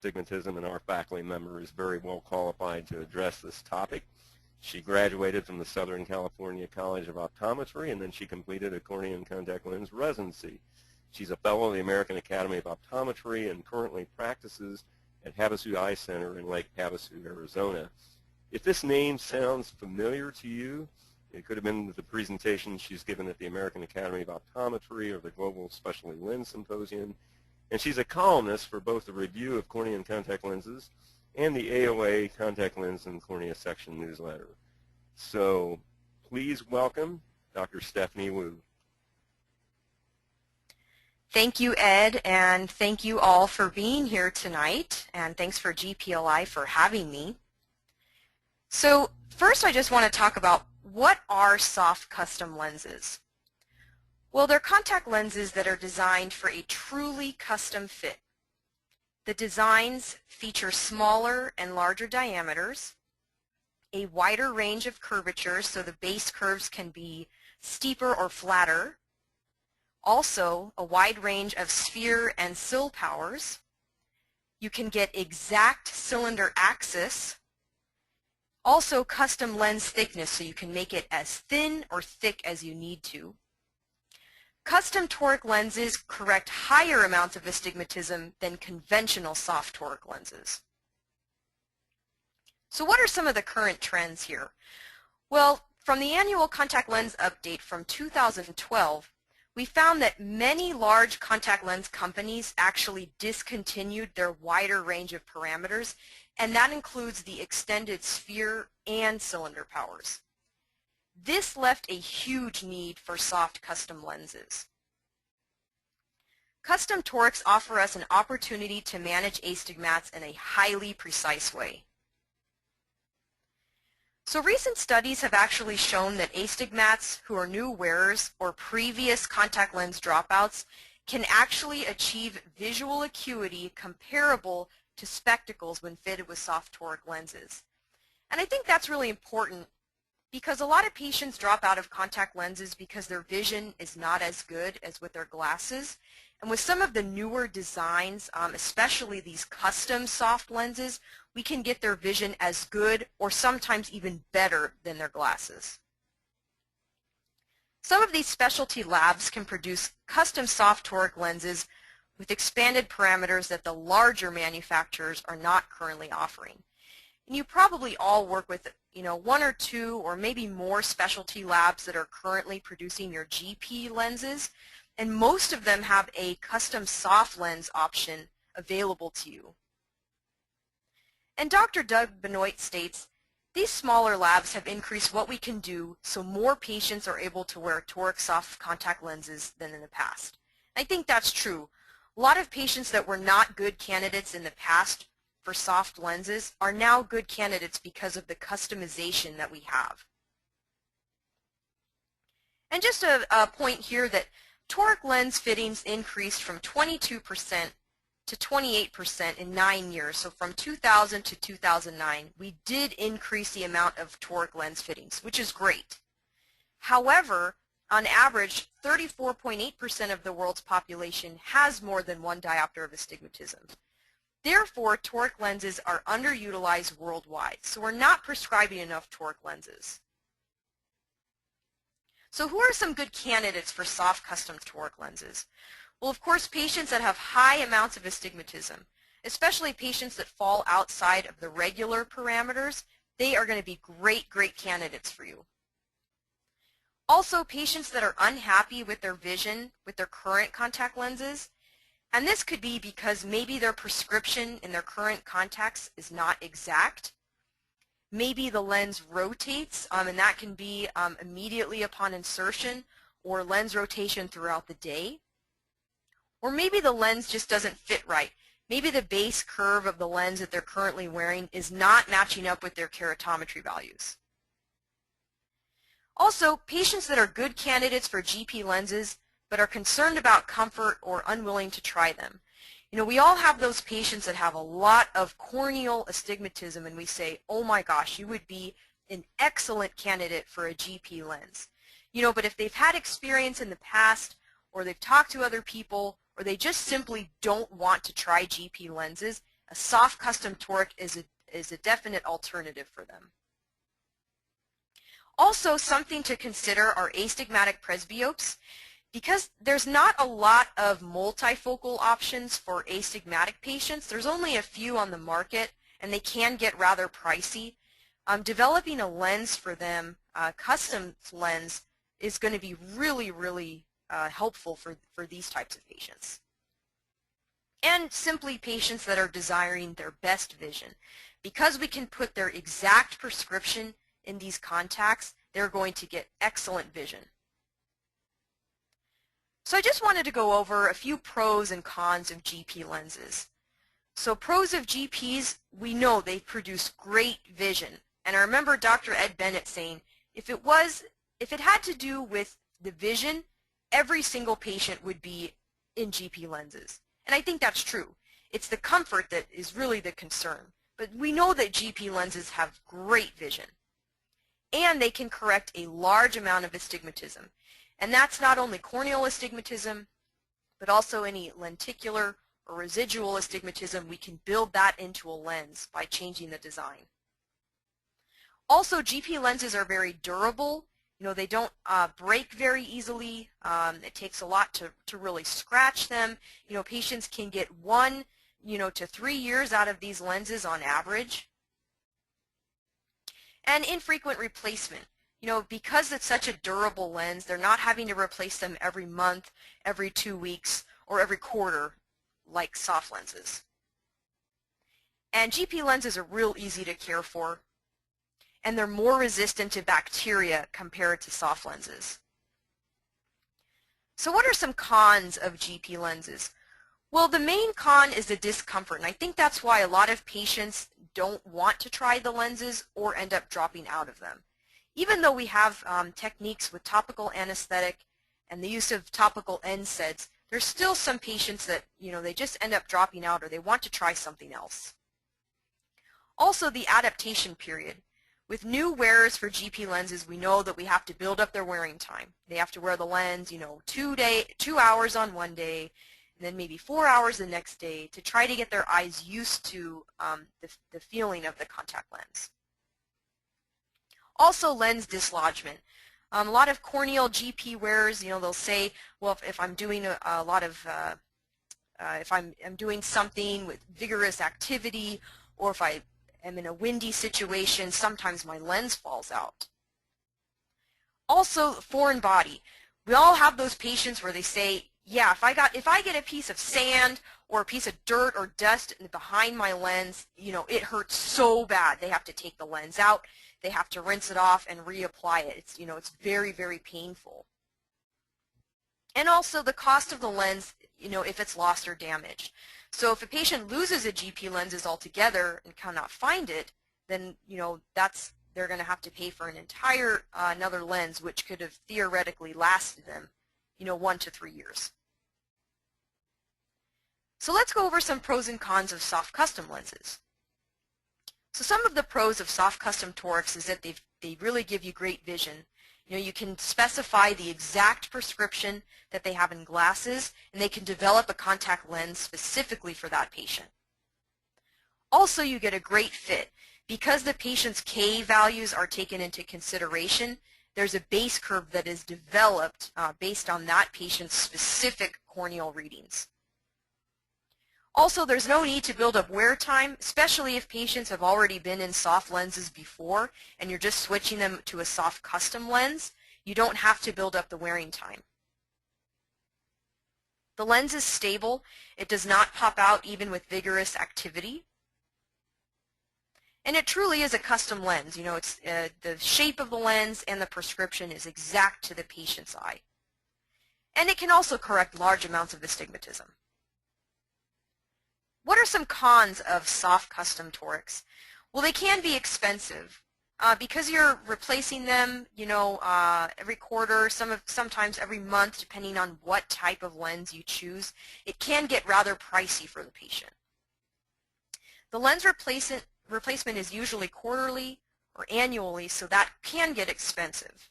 astigmatism, and our faculty member is very well qualified to address this topic. She graduated from the Southern California College of Optometry, and then she completed a cornea and contact lens residency. She's a fellow of the American Academy of Optometry and currently practices at Havasu Eye Center in Lake Havasu, Arizona. If this name sounds familiar to you, it could have been the presentation she's given at the American Academy of Optometry or the Global Specialty Lens Symposium. And she's a columnist for both the Review of Cornea and Contact Lenses and the AOA Contact Lens and Cornea Section newsletter. So please welcome Dr. Stephanie Wu. Thank you, Ed, and thank you all for being here tonight, and thanks for GPLI for having me. So first I just want to talk about what are soft custom lenses. Well, they're contact lenses that are designed for a truly custom fit. The designs feature smaller and larger diameters, a wider range of curvatures so the base curves can be steeper or flatter, also a wide range of sphere and sill powers. You can get exact cylinder axis, also custom lens thickness so you can make it as thin or thick as you need to. Custom toric lenses correct higher amounts of astigmatism than conventional soft toric lenses. So what are some of the current trends here? Well, from the annual contact lens update from 2012, we found that many large contact lens companies actually discontinued their wider range of parameters, and that includes the extended sphere and cylinder powers. This left a huge need for soft custom lenses. Custom torics offer us an opportunity to manage astigmats in a highly precise way. So recent studies have actually shown that astigmats who are new wearers or previous contact lens dropouts can actually achieve visual acuity comparable to spectacles when fitted with soft toric lenses. And I think that's really important because a lot of patients drop out of contact lenses because their vision is not as good as with their glasses. And with some of the newer designs, especially these custom soft lenses, we can get their vision as good or sometimes even better than their glasses. Some of these specialty labs can produce custom soft toric lenses with expanded parameters that the larger manufacturers are not currently offering. And you probably all work with, one or two or maybe more specialty labs that are currently producing your GP lenses, and most of them have a custom soft lens option available to you. And Dr. Doug Benoit states, these smaller labs have increased what we can do so more patients are able to wear toric soft contact lenses than in the past. I think that's true. A lot of patients that were not good candidates in the past for soft lenses are now good candidates because of the customization that we have. And just a point here that toric lens fittings increased from 22% to 28% in 9 years. So from 2000 to 2009, we did increase the amount of toric lens fittings, which is great. However, on average, 34.8% of the world's population has more than one diopter of astigmatism. Therefore, toric lenses are underutilized worldwide, so we're not prescribing enough toric lenses. So who are some good candidates for soft custom toric lenses? Well, of course, patients that have high amounts of astigmatism, especially patients that fall outside of the regular parameters, they are going to be great candidates for you. Also, patients that are unhappy with their vision with their current contact lenses, and this could be because maybe their prescription in their current contacts is not exact. Maybe the lens rotates, and that can be immediately upon insertion or lens rotation throughout the day. Or maybe the lens just doesn't fit right. Maybe the base curve of the lens that they're currently wearing is not matching up with their keratometry values. Also, patients that are good candidates for GP lenses but are concerned about comfort or unwilling to try them. We all have those patients that have a lot of corneal astigmatism and we say, oh my gosh, you would be an excellent candidate for a GP lens. But if they've had experience in the past or they've talked to other people or they just simply don't want to try GP lenses, a soft custom toric is a definite alternative for them. Also, something to consider are astigmatic presbyopes. Because there's not a lot of multifocal options for astigmatic patients, there's only a few on the market, and they can get rather pricey. Developing a lens for them, a custom lens, is going to be really helpful for these types of patients. And simply patients that are desiring their best vision. Because we can put their exact prescription in these contacts, they're going to get excellent vision. So I just wanted to go over a few pros and cons of GP lenses. So pros of GPs, we know they produce great vision. And I remember Dr. Ed Bennett saying, if it had to do with the vision, every single patient would be in GP lenses. And I think that's true. It's the comfort that is really the concern. But we know that GP lenses have great vision. And they can correct a large amount of astigmatism. And that's not only corneal astigmatism, but also any lenticular or residual astigmatism. We can build that into a lens by changing the design. Also, GP lenses are very durable. You know, they don't break very easily. It takes a lot to really scratch them. You know, patients can get 1 to 3 years out of these lenses on average. And infrequent replacement. You know, because it's such a durable lens, they're not having to replace them every month, every 2 weeks, or every quarter like soft lenses. And GP lenses are real easy to care for, and they're more resistant to bacteria compared to soft lenses. So what are some cons of GP lenses? Well, the main con is the discomfort, and I think that's why a lot of patients don't want to try the lenses or end up dropping out of them. Even though we have techniques with topical anesthetic and the use of topical NSAIDs, there's still some patients that, they just end up dropping out or they want to try something else. Also, the adaptation period. With new wearers for GP lenses, we know that we have to build up their wearing time. They have to wear the lens, 2 hours on one day, and then maybe 4 hours the next day to try to get their eyes used to the feeling of the contact lens. Also, lens dislodgement. A lot of corneal GP wearers, they'll say, well, if I'm doing a lot of, if I'm doing something with vigorous activity, or if I am in a windy situation, sometimes my lens falls out. Also, foreign body. We all have those patients where they say, yeah, if I get a piece of sand or a piece of dirt or dust behind my lens, it hurts so bad. They have to take the lens out. They have to rinse it off and reapply it. It's very painful. And also the cost of the lens, if it's lost or damaged. So if a patient loses a GP lenses altogether and cannot find it, then they're going to have to pay for an entire another lens, which could have theoretically lasted them 1 to 3 years. So let's go over some pros and cons of soft custom lenses. So some of the pros of soft custom torics is that they really give you great vision. You can specify the exact prescription that they have in glasses, and they can develop a contact lens specifically for that patient. Also, you get a great fit. Because the patient's K values are taken into consideration, there's a base curve that is developed based on that patient's specific corneal readings. Also, there's no need to build up wear time, especially if patients have already been in soft lenses before and you're just switching them to a soft custom lens. You don't have to build up the wearing time. The lens is stable. It does not pop out even with vigorous activity. And it truly is a custom lens. It's the shape of the lens and the prescription is exact to the patient's eye. And it can also correct large amounts of astigmatism. What are some cons of soft custom torics? Well, they can be expensive. Because you're replacing them, every quarter, sometimes every month, depending on what type of lens you choose, it can get rather pricey for the patient. The lens replacement is usually quarterly or annually, so that can get expensive.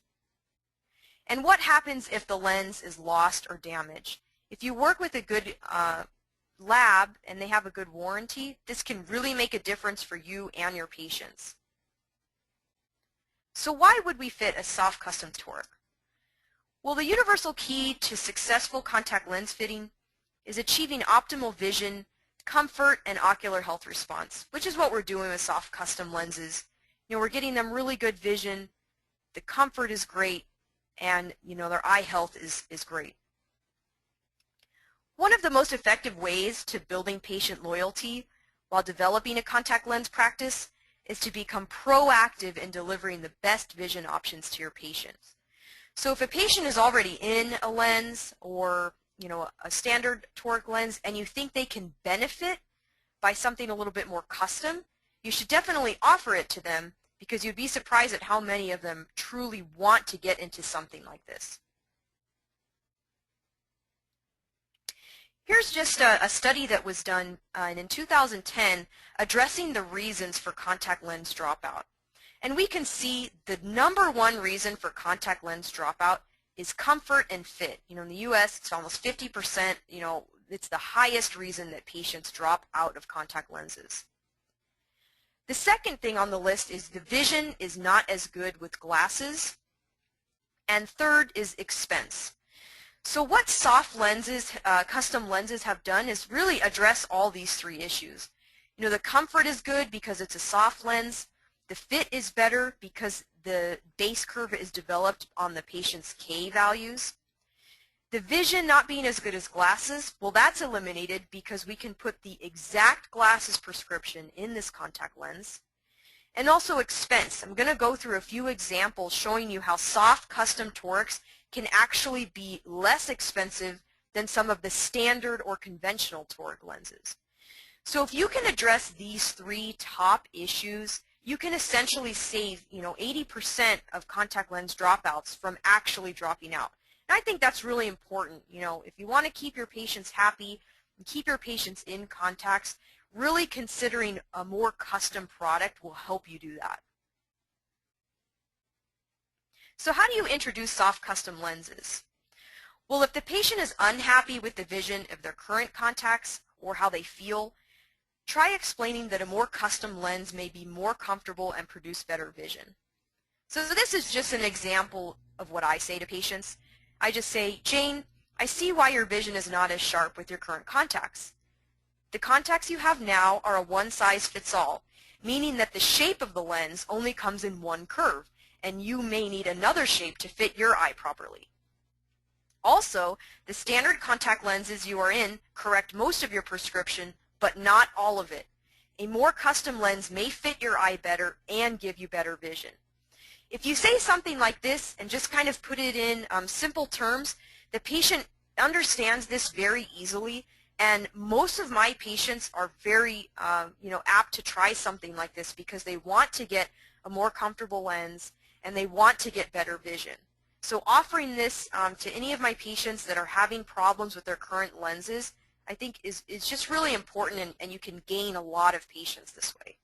And what happens if the lens is lost or damaged? If you work with a good lab and they have a good warranty, this can really make a difference for you and your patients. So why would we fit a soft custom toric? Well, the universal key to successful contact lens fitting is achieving optimal vision, comfort, and ocular health response, which is what we're doing with soft custom lenses. We're getting them really good vision, the comfort is great, and their eye health is great. One of the most effective ways to building patient loyalty while developing a contact lens practice is to become proactive in delivering the best vision options to your patients. So if a patient is already in a lens or a standard toric lens and you think they can benefit by something a little bit more custom, you should definitely offer it to them, because you'd be surprised at how many of them truly want to get into something like this. Here's just a study that was done in 2010 addressing the reasons for contact lens dropout. And we can see the #1 reason for contact lens dropout is comfort and fit. In the U.S., it's almost 50%. It's the highest reason that patients drop out of contact lenses. The second thing on the list is the vision is not as good with glasses. And third is expense. So what soft lenses, custom lenses have done is really address all these three issues. The comfort is good because it's a soft lens. The fit is better because the base curve is developed on the patient's K values. The vision not being as good as glasses, well, that's eliminated because we can put the exact glasses prescription in this contact lens. And also expense. I'm going to go through a few examples showing you how soft custom torics can actually be less expensive than some of the standard or conventional toric lenses. So if you can address these three top issues, you can essentially save 80% of contact lens dropouts from actually dropping out. And I think that's really important. If you want to keep your patients happy and keep your patients in contacts, really considering a more custom product will help you do that. So how do you introduce soft custom lenses? Well, if the patient is unhappy with the vision of their current contacts or how they feel, try explaining that a more custom lens may be more comfortable and produce better vision. So this is just an example of what I say to patients. I just say, Jane, I see why your vision is not as sharp with your current contacts. The contacts you have now are a one-size-fits-all, meaning that the shape of the lens only comes in one curve, and you may need another shape to fit your eye properly. Also, the standard contact lenses you are in correct most of your prescription, but not all of it. A more custom lens may fit your eye better and give you better vision. If you say something like this and just kind of put it in simple terms, the patient understands this very easily, and most of my patients are very apt to try something like this because they want to get a more comfortable lens and they want to get better vision. So offering this to any of my patients that are having problems with their current lenses, I think is just really important, and you can gain a lot of patients this way.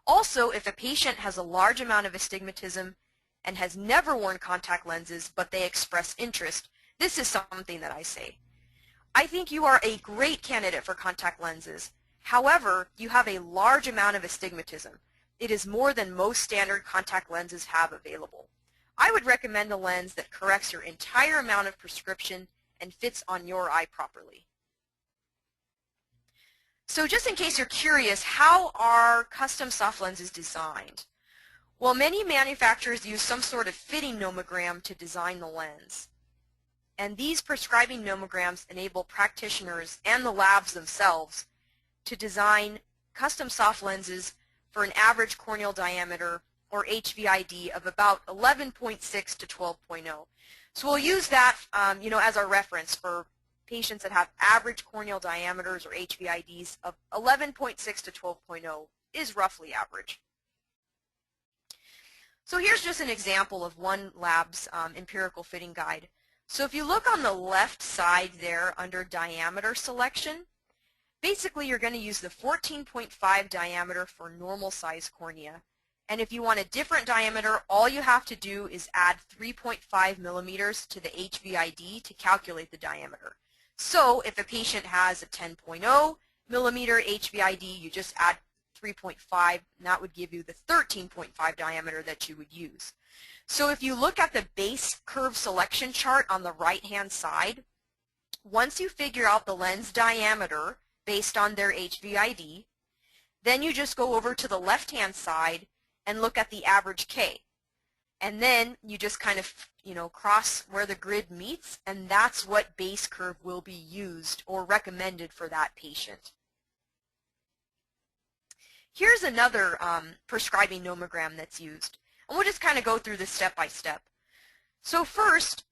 Also, if a patient has a large amount of astigmatism and has never worn contact lenses but they express interest, this is something that I say. I think you are a great candidate for contact lenses. However, you have a large amount of astigmatism. It is more than most standard contact lenses have available. I would recommend a lens that corrects your entire amount of prescription and fits on your eye properly. So just in case you're curious, how are custom soft lenses designed? Well, many manufacturers use some sort of fitting nomogram to design the lens. And these prescribing nomograms enable practitioners and the labs themselves to design custom soft lenses for an average corneal diameter, or HVID, of about 11.6 to 12.0. So we'll use that as our reference for patients that have average corneal diameters, or HVIDs, of 11.6 to 12.0 is roughly average. So here's just an example of one lab's empirical fitting guide. So if you look on the left side there under diameter selection, basically you're going to use the 14.5 diameter for normal size cornea. And if you want a different diameter, all you have to do is add 3.5 millimeters to the HVID to calculate the diameter. So if a patient has a 10.0 millimeter HVID, you just add 3.5, and that would give you the 13.5 diameter that you would use. So if you look at the base curve selection chart on the right-hand side, once you figure out the lens diameter based on their HVID, then you just go over to the left-hand side and look at the average K. And then you just kind of, cross where the grid meets, and that's what base curve will be used or recommended for that patient. Here's another prescribing nomogram that's used. And we'll just kind of go through this step by step. So first,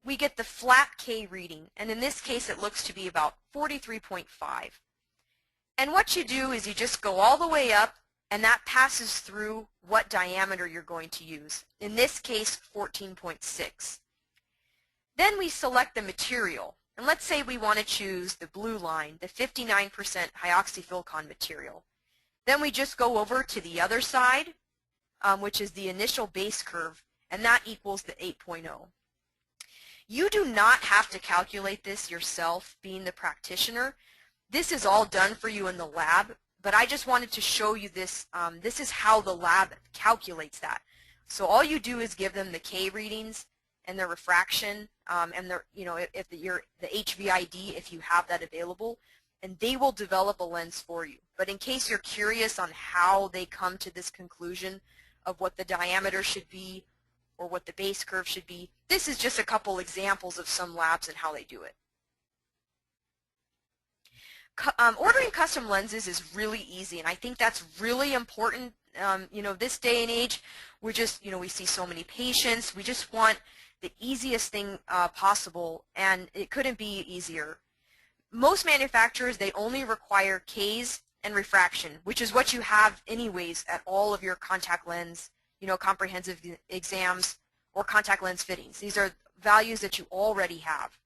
we get the flat K reading, and in this case it looks to be about 43.5. And what you do is you just go all the way up, and that passes through what diameter you're going to use. In this case, 14.6. Then we select the material, and let's say we want to choose the blue line, the 59% hyoxyphilcon material. Then we just go over to the other side, which is the initial base curve, and that equals the 8.0. You do not have to calculate this yourself, being the practitioner. This is all done for you in the lab, but I just wanted to show you this. This is how the lab calculates that. So all you do is give them the K readings and their refraction, and their, if the HVID, if you have that available, and they will develop a lens for you. But in case you're curious on how they come to this conclusion of what the diameter should be or what the base curve should be, this is just a couple examples of some labs and how they do it. Ordering custom lenses is really easy, and I think that's really important. This day and age, we're just, we see so many patients. We just want the easiest thing possible, and it couldn't be easier. Most manufacturers, they only require Ks and refraction, which is what you have anyways at all of your contact lens, comprehensive exams or contact lens fittings. These are values that you already have.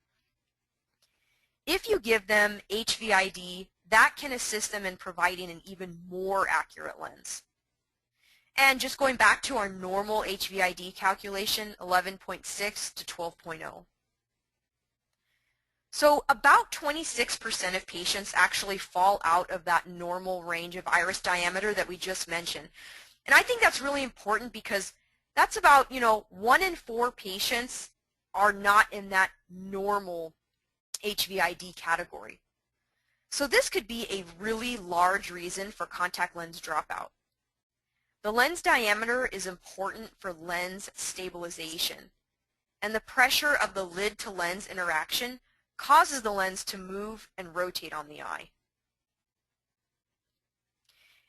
If you give them HVID, that can assist them in providing an even more accurate lens. And just going back to our normal HVID calculation, 11.6 to 12.0. So about 26% of patients actually fall out of that normal range of iris diameter that we just mentioned. And I think that's really important because that's about, 1 in 4 patients are not in that normal HVID category. So this could be a really large reason for contact lens dropout. The lens diameter is important for lens stabilization, and the pressure of the lid to lens interaction causes the lens to move and rotate on the eye.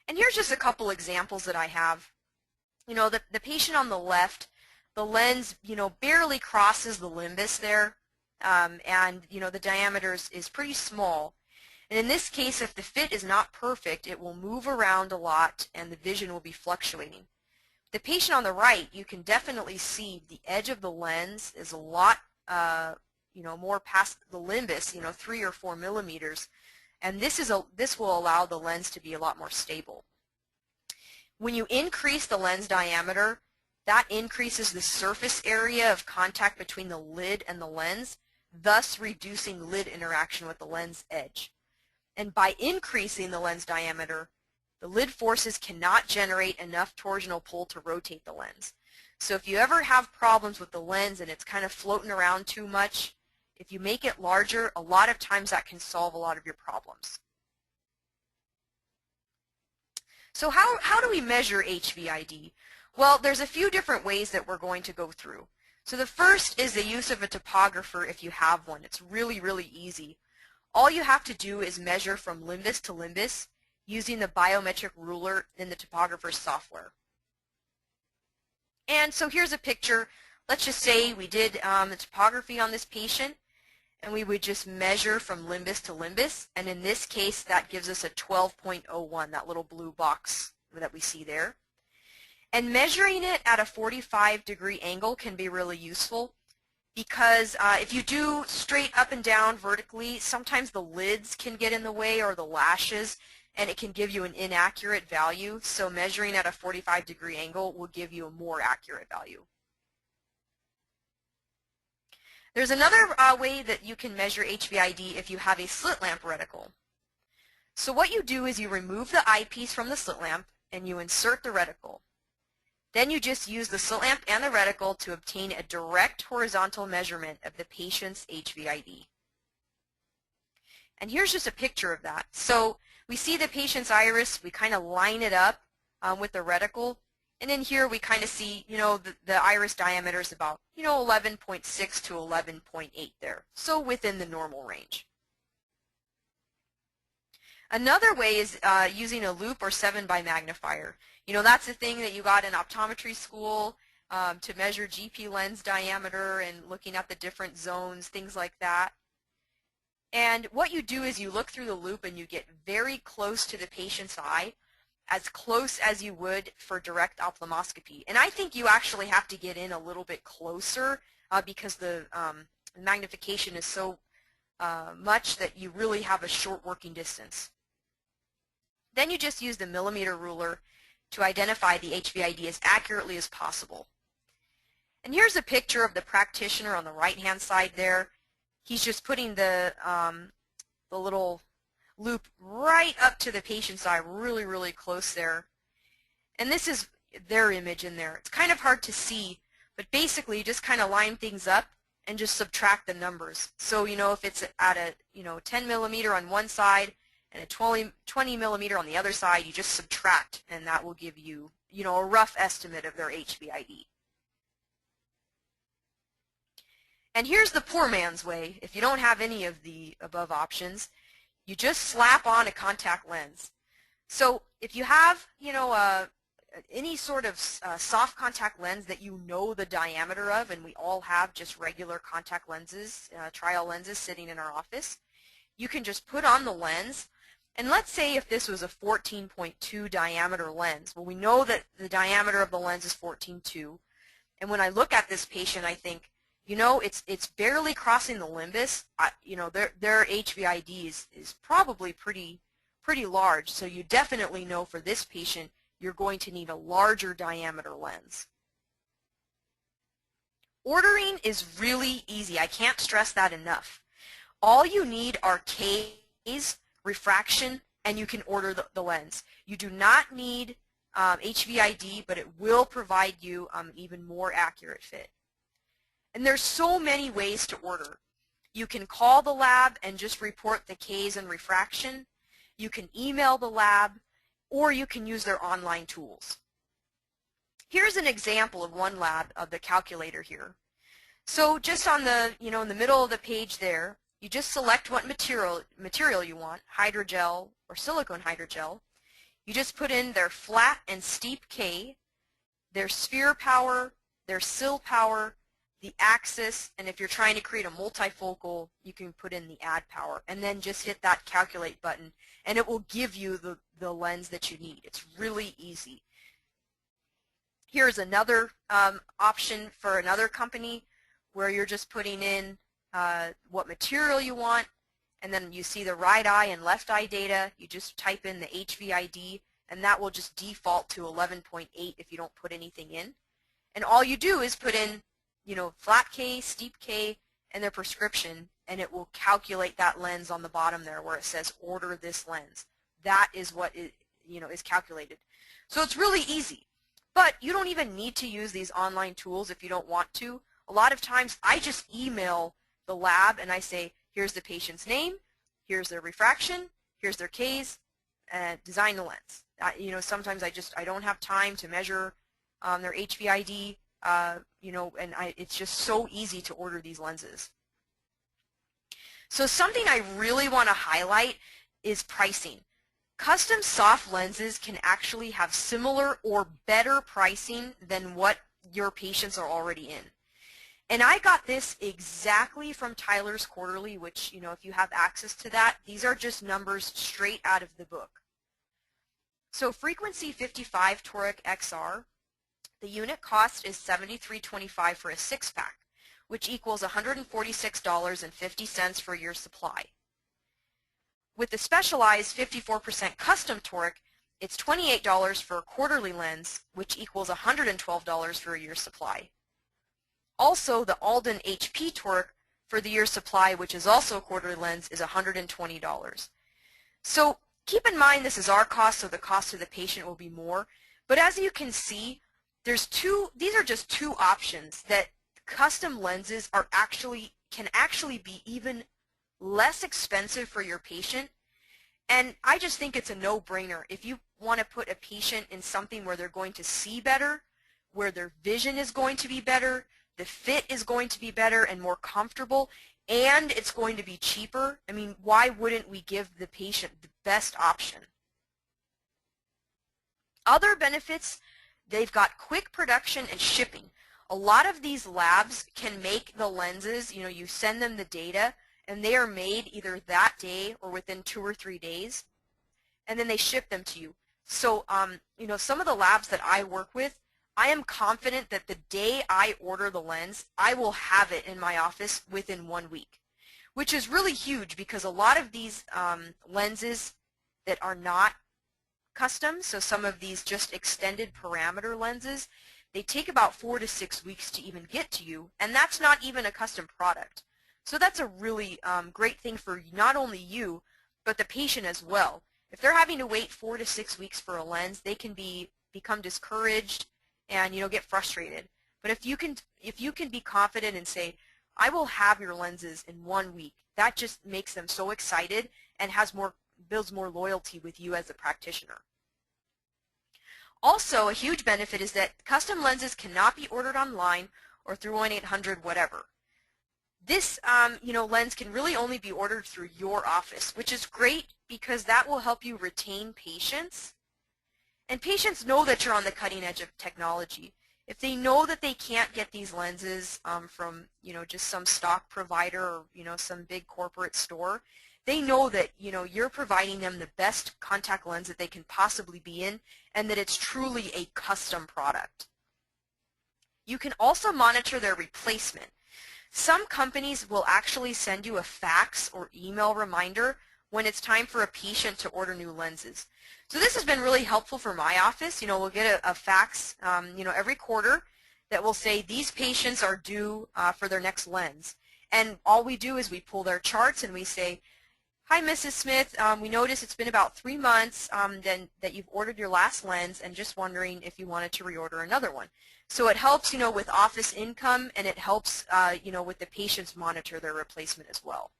And here's just a couple examples that I have. The patient on the left, the lens, barely crosses the limbus there, and the diameter is pretty small. And in this case, if the fit is not perfect, it will move around a lot and the vision will be fluctuating. The patient on the right, you can definitely see the edge of the lens is a lot more past the limbus, 3 or 4 millimeters, and this will allow the lens to be a lot more stable. When you increase the lens diameter, that increases the surface area of contact between the lid and the lens, thus reducing lid interaction with the lens edge. And by increasing the lens diameter, the lid forces cannot generate enough torsional pull to rotate the lens. So if you ever have problems with the lens and it's kind of floating around too much, if you make it larger, a lot of times that can solve a lot of your problems. So how do we measure HVID? Well, there's a few different ways that we're going to go through. So the first is the use of a topographer if you have one. It's really, really easy. All you have to do is measure from limbus to limbus using the biometric ruler in the topographer's software. And so here's a picture. Let's just say we did the topography on this patient, and we would just measure from limbus to limbus, and in this case that gives us a 12.01, that little blue box that we see there. And measuring it at a 45-degree angle can be really useful because if you do straight up and down vertically, sometimes the lids can get in the way or the lashes, and it can give you an inaccurate value. So measuring at a 45-degree angle will give you a more accurate value. There's another way that you can measure HVID if you have a slit lamp reticle. So what you do is you remove the eyepiece from the slit lamp and you insert the reticle. Then you just use the slit lamp and the reticle to obtain a direct horizontal measurement of the patient's HVID. And here's just a picture of that. So we see the patient's iris, we kind of line it up with the reticle, and then here we kind of see, the iris diameter is about, 11.6 to 11.8 there, so within the normal range. Another way is using a loop or 7x magnifier. That's the thing that you got in optometry school to measure GP lens diameter and looking at the different zones, things like that. And what you do is you look through the loop and you get very close to the patient's eye, as close as you would for direct ophthalmoscopy. And I think you actually have to get in a little bit closer because the magnification is so much that you really have a short working distance. Then you just use the millimeter ruler to identify the HVID as accurately as possible. And here's a picture of the practitioner on the right-hand side there. He's just putting the little loop right up to the patient's eye, really, really close there. And this is their image in there. It's kind of hard to see, but basically you just kind of line things up and just subtract the numbers. So, if it's at a, 10 millimeter on one side and a 20 millimeter on the other side, you just subtract, and that will give you, a rough estimate of their HVID. And here's the poor man's way. If you don't have any of the above options, you just slap on a contact lens. So if you have, any sort of soft contact lens that you know the diameter of, and we all have just regular contact lenses, trial lenses sitting in our office, you can just put on the lens. And let's say if this was a 14.2 diameter lens. Well, we know that the diameter of the lens is 14.2. And when I look at this patient, I think, it's barely crossing the limbus. Their HVID is probably pretty large. So you definitely know for this patient you're going to need a larger diameter lens. Ordering is really easy. I can't stress that enough. All you need are Ks, refraction, and you can order the lens. You do not need HVID, but it will provide you an even more accurate fit. And there's so many ways to order. You can call the lab and just report the Ks and refraction. You can email the lab, or you can use their online tools. Here's an example of one lab of the calculator here. So just on the, in the middle of the page there, you just select what material you want, hydrogel or silicone hydrogel. You just put in their flat and steep K, their sphere power, their sill power, the axis, and if you're trying to create a multifocal, you can put in the add power, and then just hit that calculate button, and it will give you the lens that you need. It's really easy. Here's another option for another company where you're just putting in what material you want, and then you see the right eye and left eye data. You just type in the HVID, and that will just default to 11.8 if you don't put anything in. And all you do is put in flat K, steep K, and their prescription, and it will calculate that lens on the bottom there where it says order this lens. That is what is calculated. So it's really easy. But you don't even need to use these online tools if you don't want to. A lot of times I just email the lab and I say, here's the patient's name, here's their refraction, here's their Ks, and design the lens. Sometimes I don't have time to measure their HVID. It's just so easy to order these lenses. So something I really want to highlight is pricing. Custom soft lenses can actually have similar or better pricing than what your patients are already in. And I got this exactly from Tyler's Quarterly, which, if you have access to that, these are just numbers straight out of the book. So frequency 55 toric XR, the unit cost is $73.25 for a 6-pack, which equals $146.50 for your supply. With the specialized 54% custom toric, it's $28 for a quarterly lens, which equals $112 for a year's supply. Also, the Alden HP toric for the year's supply, which is also a quarterly lens, is $120. So keep in mind this is our cost, so the cost to the patient will be more. But as you can see, these are just two options that custom lenses can actually be even less expensive for your patient. And I just think it's a no-brainer. If you want to put a patient in something where they're going to see better, where their vision is going to be better, the fit is going to be better and more comfortable, and it's going to be cheaper, I mean, why wouldn't we give the patient the best option? Other benefits, they've got quick production and shipping. A lot of these labs can make the lenses, you send them the data, and they are made either that day or within 2 or 3 days, and then they ship them to you. So, some of the labs that I work with, I am confident that the day I order the lens, I will have it in my office within 1 week, which is really huge because a lot of these lenses that are not custom, so some of these just extended parameter lenses, they take about 4 to 6 weeks to even get to you, and that's not even a custom product. So that's a really great thing for not only you, but the patient as well. If they're having to wait 4 to 6 weeks for a lens, they can become discouraged and get frustrated. But if you can be confident and say, I will have your lenses in 1 week, that just makes them so excited and builds more loyalty with you as a practitioner. Also, a huge benefit is that custom lenses cannot be ordered online or through 1-800-whatever. This lens can really only be ordered through your office, which is great because that will help you retain patients. And patients know that you're on the cutting edge of technology. If they know that they can't get these lenses from just some stock provider or some big corporate store, they know that you're providing them the best contact lens that they can possibly be in, and that it's truly a custom product. You can also monitor their replacement. Some companies will actually send you a fax or email reminder when it's time for a patient to order new lenses. So this has been really helpful for my office. We'll get a fax every quarter that will say these patients are due for their next lens. And all we do is we pull their charts and we say, hi, Mrs. Smith, we noticed it's been about 3 months then that you've ordered your last lens, and just wondering if you wanted to reorder another one. So it helps, with office income, and it helps, with the patients monitor their replacement as well.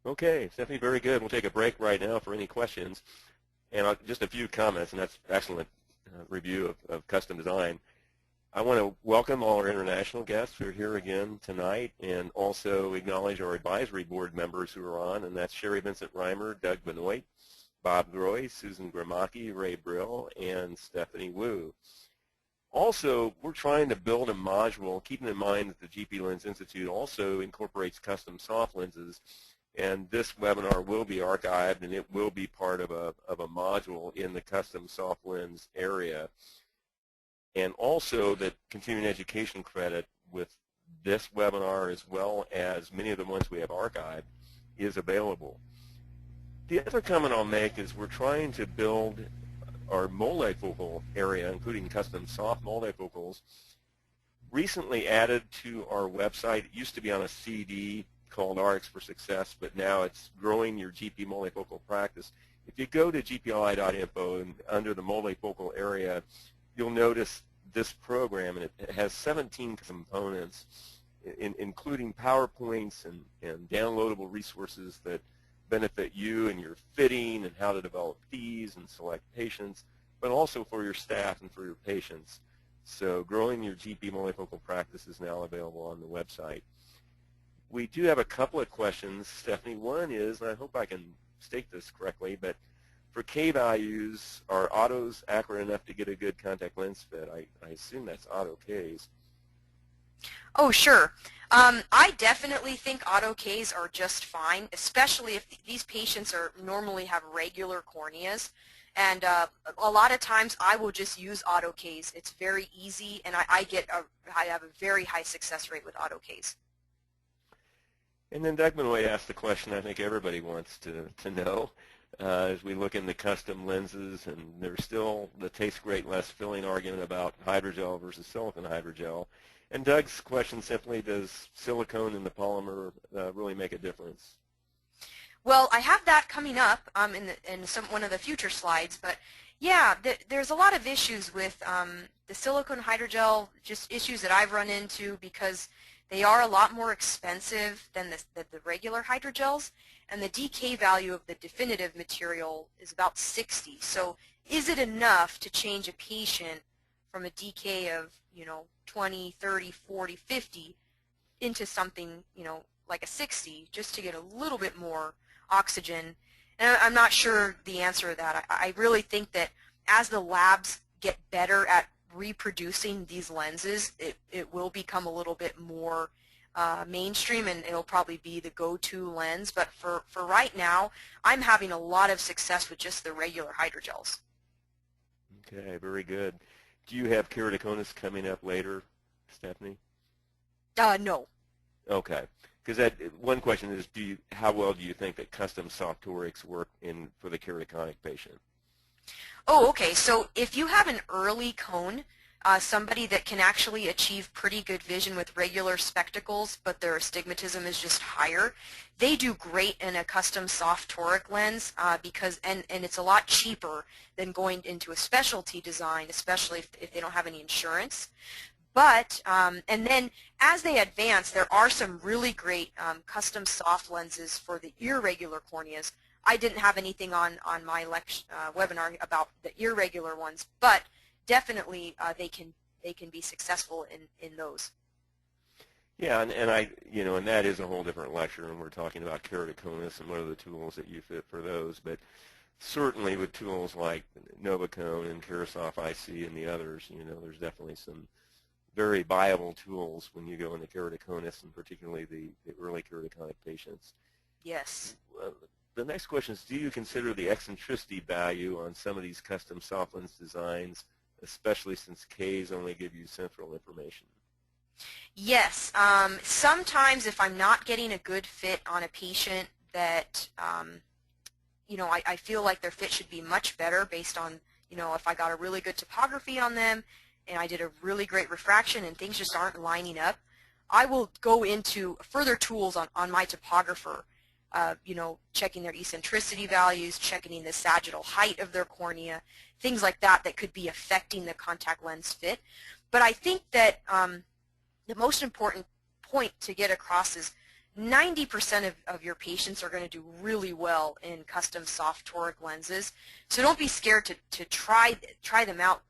Okay, Stephanie, very good. We'll take a break right now for any questions. And just a few comments, and that's excellent review of custom design. I want to welcome all our international guests who are here again tonight, and also acknowledge our advisory board members who are on, and that's Sherry Vincent Reimer, Doug Benoit, Bob Groy, Susan Gramacki, Ray Brill, and Stephanie Wu. Also, we're trying to build a module, keeping in mind that the GP Lens Institute also incorporates custom soft lenses, and this webinar will be archived, and it will be part of a module in the custom soft lens area. And also that continuing education credit with this webinar, as well as many of the ones we have archived, is available. The other comment I'll make is we're trying to build our multifocal area, including custom soft multifocals, recently added to our website. It used to be on a CD called RX for Success, but now it's growing your GP multifocal practice. If you go to gpli.info and under the multifocal area, you'll notice this program, and it has 17 components, including PowerPoints and downloadable resources that benefit you and your fitting and how to develop fees and select patients, but also for your staff and for your patients. So growing your GP multifocal practice is now available on the website. We do have a couple of questions, Stephanie. One is, and I hope I can state this correctly, but for K values, are autos accurate enough to get a good contact lens fit? I assume that's auto Ks. Oh, sure. I definitely think auto Ks are just fine, especially if these patients normally have regular corneas. And a lot of times I will just use auto Ks. It's very easy, and I have a very high success rate with auto Ks. And then Doug Benoit asked the question I think everybody wants to know. as we look into custom lenses, and there's still the taste great, less filling argument about hydrogel versus silicone hydrogel. And Doug's question simply, does silicone in the polymer really make a difference? Well, I have that coming up in one of the future slides, but yeah, there's a lot of issues with the silicone hydrogel, just issues that I've run into because they are a lot more expensive than the regular hydrogels, and the decay value of the definitive material is about 60. So is it enough to change a patient from a decay of, 20, 30, 40, 50 into something, like a 60 just to get a little bit more oxygen? And I'm not sure the answer to that. I really think that as the labs get better at reproducing these lenses, it will become a little bit more mainstream, and it'll probably be the go-to lens. But for right now, I'm having a lot of success with just the regular hydrogels. Okay, very good. Do you have keratoconus coming up later, Stephanie? No. Okay, because that one question is, how well do you think that custom soft torics work for the keratoconic patient? Oh, okay. So if you have an early cone, somebody that can actually achieve pretty good vision with regular spectacles, but their astigmatism is just higher, they do great in a custom soft toric lens because it's a lot cheaper than going into a specialty design, especially if they don't have any insurance. But, and then as they advance, there are some really great custom soft lenses for the irregular corneas. I didn't have anything on my webinar about the irregular ones, but definitely they can be successful in those. Yeah, and and that is a whole different lecture, and we're talking about keratoconus and what are the tools that you fit for those. But certainly with tools like Novacone and Kerasoff IC and the others, there's definitely some very viable tools when you go into keratoconus, and particularly the early keratoconic patients. Yes. The next question is, do you consider the eccentricity value on some of these custom soft lens designs, especially since Ks only give you central information? Yes. Sometimes if I'm not getting a good fit on a patient that, I feel like their fit should be much better based on, if I got a really good topography on them and I did a really great refraction and things just aren't lining up, I will go into further tools on my topographer, checking their eccentricity values, checking the sagittal height of their cornea, things like that that could be affecting the contact lens fit. But I think that the most important point to get across is 90% of your patients are going to do really well in custom soft toric lenses. So don't be scared to try them out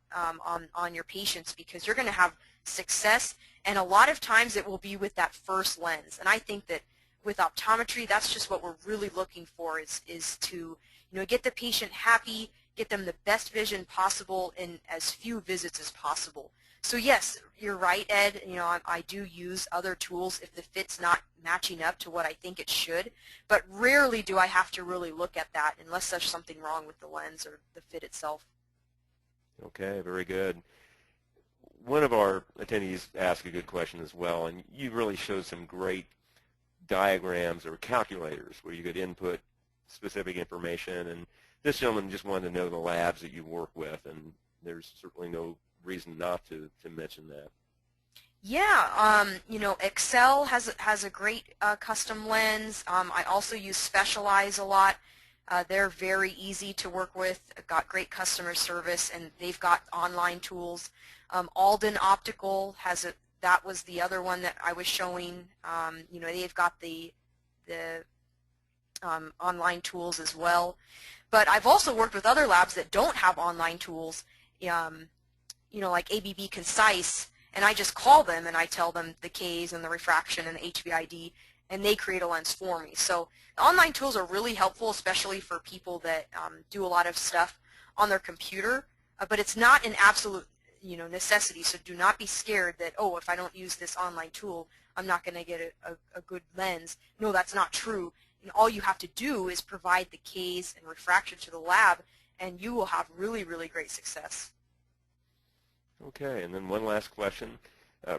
on your patients, because you're going to have success, and a lot of times it will be with that first lens. And I think that with optometry, that's just what we're really looking for, is to get the patient happy, get them the best vision possible in as few visits as possible. So yes, you're right, Ed. I do use other tools if the fit's not matching up to what I think it should, but rarely do I have to really look at that unless there's something wrong with the lens or the fit itself. Okay, very good. One of our attendees asked a good question as well, and you really showed some great diagrams or calculators where you could input specific information, and this gentleman just wanted to know the labs that you work with, and there's certainly no reason not to mention that. Yeah, Excel has a great custom lens. I also use Specialize a lot. They're very easy to work with, got great customer service, and they've got online tools. Alden Optical that was the other one that I was showing. They've got the online tools as well. But I've also worked with other labs that don't have online tools, like ABB Concise, and I just call them and I tell them the Ks and the refraction and the HVID, and they create a lens for me. So the online tools are really helpful, especially for people that do a lot of stuff on their computer, but it's not an absolute necessity. So do not be scared that, oh, if I don't use this online tool, I'm not going to get a good lens. No, that's not true. And all you have to do is provide the Ks and refraction to the lab, and you will have really, really great success. Okay, and then one last question.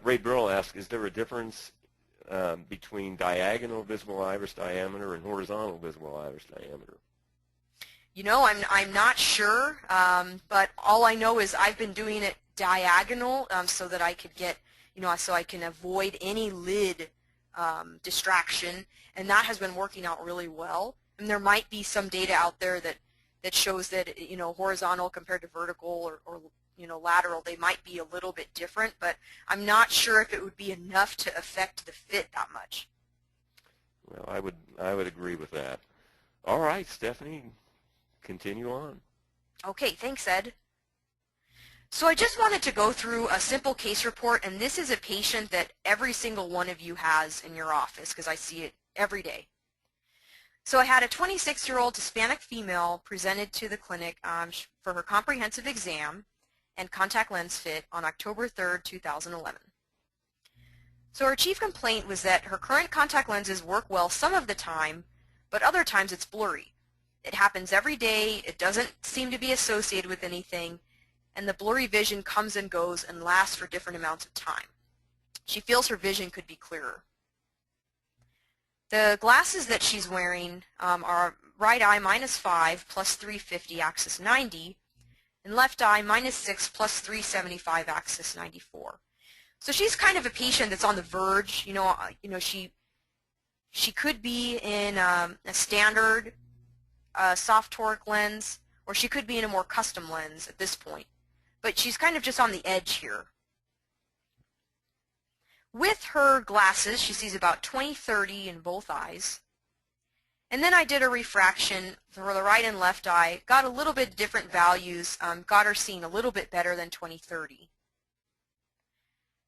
Ray Burrell asks, is there a difference between diagonal visible iris diameter and horizontal visible iris diameter? I'm not sure, but all I know is I've been doing it diagonal so that I could get, so I can avoid any lid distraction, and that has been working out really well. And there might be some data out there that shows that, horizontal compared to vertical or lateral, they might be a little bit different, but I'm not sure if it would be enough to affect the fit that much. Well, I would agree with that. All right, Stephanie, continue on. Okay, thanks, Ed. So I just wanted to go through a simple case report, and this is a patient that every single one of you has in your office because I see it every day. So I had a 26-year-old Hispanic female presented to the clinic for her comprehensive exam and contact lens fit on October 3rd, 2011. So her chief complaint was that her current contact lenses work well some of the time, but other times it's blurry. It happens every day, it doesn't seem to be associated with anything, and the blurry vision comes and goes and lasts for different amounts of time. She feels her vision could be clearer. The glasses that she's wearing are right eye -5 plus 350 axis 90, and left eye -6 plus 375 axis 94. So she's kind of a patient that's on the verge. She could be in a standard soft toric lens, or she could be in a more custom lens at this point. But she's kind of just on the edge here. With her glasses, she sees about 20/30 in both eyes. And then I did a refraction for the right and left eye, got a little bit different values, got her seeing a little bit better than 20/30.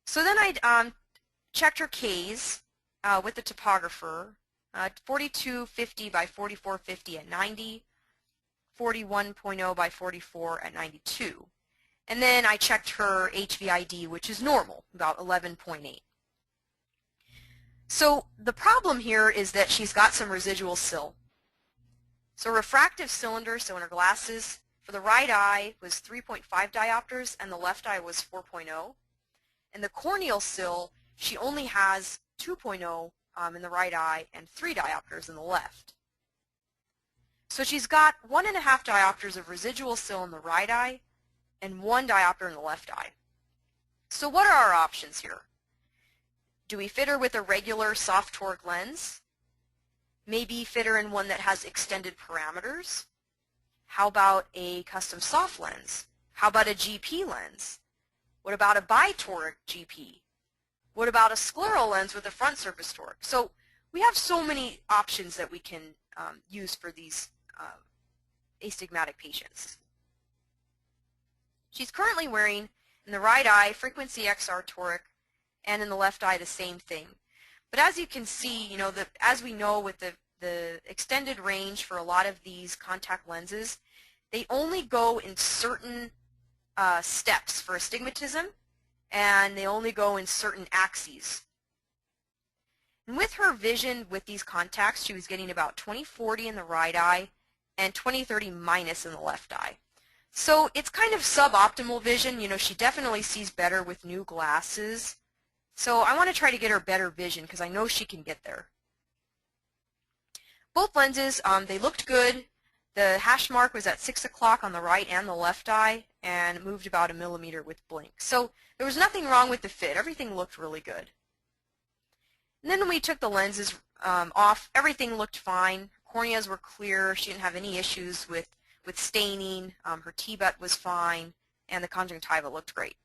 So then I checked her Ks with the topographer, 4250 by 4450 at 90, 41.0 by 44 at 92. And then I checked her HVID, which is normal, about 11.8. So the problem here is that she's got some residual sil. So refractive cylinder, so in her glasses, for the right eye was 3.5 diopters and the left eye was 4.0. And the corneal sil, she only has 2.0 in the right eye and 3 diopters in the left. So she's got 1.5 diopters of residual sil in the right eye and 1 diopter in the left eye. So what are our options here? Do we fit her with a regular soft toric lens? Maybe fit her in one that has extended parameters? How about a custom soft lens? How about a GP lens? What about a bitoric GP? What about a scleral lens with a front surface toric? So we have so many options that we can use for these astigmatic patients. She's currently wearing in the right eye frequency XR toric, and in the left eye the same thing. But as you can see, as we know with the extended range for a lot of these contact lenses, they only go in certain steps for astigmatism, and they only go in certain axes. And with her vision with these contacts, she was getting about 20/40 in the right eye and 20/30 minus in the left eye. So it's kind of suboptimal vision. She definitely sees better with new glasses. So I want to try to get her better vision because I know she can get there. Both lenses, they looked good. The hash mark was at 6 o'clock on the right and the left eye and moved about 1 millimeter with blink. So there was nothing wrong with the fit. Everything looked really good. And then when we took the lenses off, everything looked fine. Corneas were clear. She didn't have any issues with staining. Her T-butt was fine, and the conjunctiva looked great.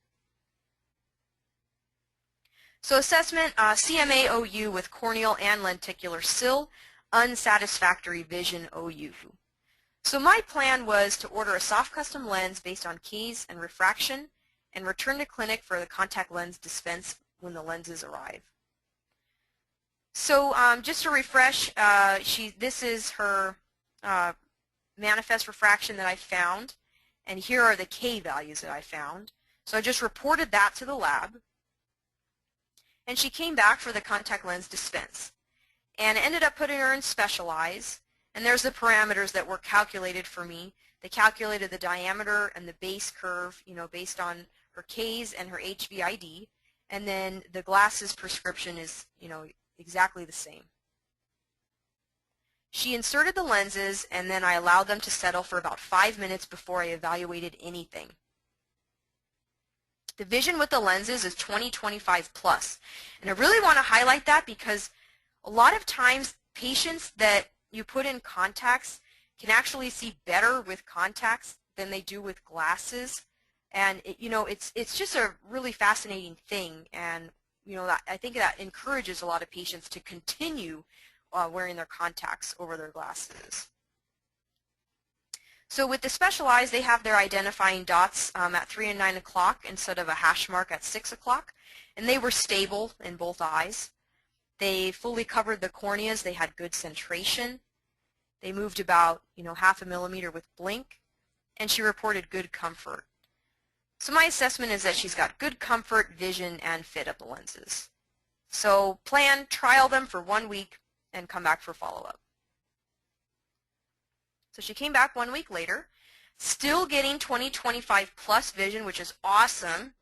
So assessment, CMA OU with corneal and lenticular sil, unsatisfactory vision OU. So my plan was to order a soft custom lens based on Ks and refraction and return to clinic for the contact lens dispense when the lenses arrive. So just to refresh, this is her manifest refraction that I found, and here are the K values that I found. So I just reported that to the lab, and she came back for the contact lens dispense, and ended up putting her in Specialize, and there's the parameters that were calculated for me. They calculated the diameter and the base curve, based on her Ks and her HVID, and then the glasses prescription is, exactly the same. She inserted the lenses, and then I allowed them to settle for about 5 minutes before I evaluated anything. The vision with the lenses is 20/25 plus. And I really want to highlight that because a lot of times patients that you put in contacts can actually see better with contacts than they do with glasses. And it's just a really fascinating thing, and I think that encourages a lot of patients to continue wearing their contacts over their glasses. So with the special eyes, they have their identifying dots at 3 and 9 o'clock instead of a hash mark at 6 o'clock, and they were stable in both eyes. They fully covered the corneas. They had good centration. They moved about half a millimeter with blink, and she reported good comfort. So my assessment is that she's got good comfort, vision, and fit of the lenses. So trial them for 1 week, and come back for follow-up. So she came back 1 week later, still getting 20/25 plus vision, which is awesome.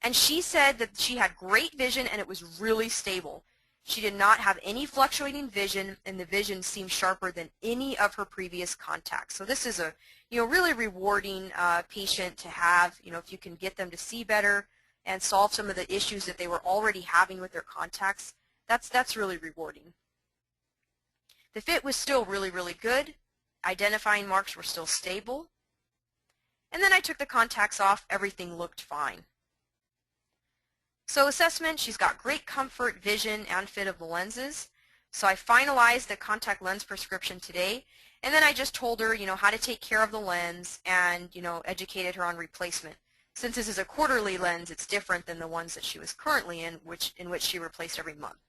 And she said that she had great vision and it was really stable. She did not have any fluctuating vision, and the vision seemed sharper than any of her previous contacts. So this is a really rewarding patient to have. If you can get them to see better and solve some of the issues that they were already having with their contacts, that's really rewarding. The fit was still really, really good. Identifying marks were still stable. And then I took the contacts off. Everything looked fine. So assessment, she's got great comfort, vision, and fit of the lenses. So I finalized the contact lens prescription today, and then I just told her, how to take care of the lens and, educated her on replacement. Since this is a quarterly lens, it's different than the ones that she was currently in which she replaced every month.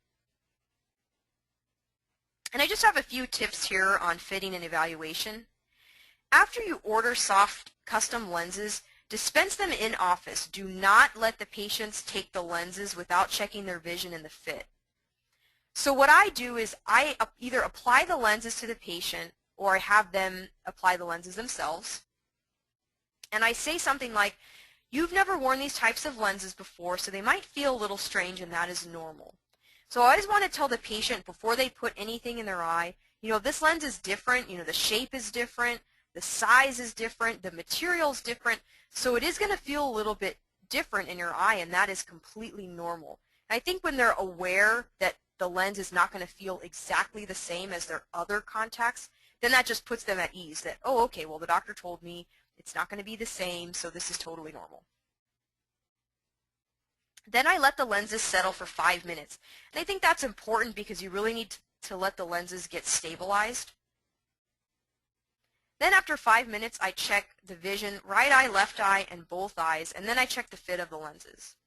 And I just have a few tips here on fitting and evaluation. After you order soft custom lenses, dispense them in office. Do not let the patients take the lenses without checking their vision and the fit. So what I do is I either apply the lenses to the patient or I have them apply the lenses themselves. And I say something like, you've never worn these types of lenses before, so they might feel a little strange, and that is normal. So I always want to tell the patient before they put anything in their eye, this lens is different, the shape is different, the size is different, the material is different, so it is going to feel a little bit different in your eye, and that is completely normal. And I think when they're aware that the lens is not going to feel exactly the same as their other contacts, then that just puts them at ease that, oh, okay, well, the doctor told me it's not going to be the same, so this is totally normal. Then I let the lenses settle for 5 minutes. And I think that's important because you really need to let the lenses get stabilized. Then after 5 minutes, I check the vision, right eye, left eye, and both eyes, and then I check the fit of the lenses.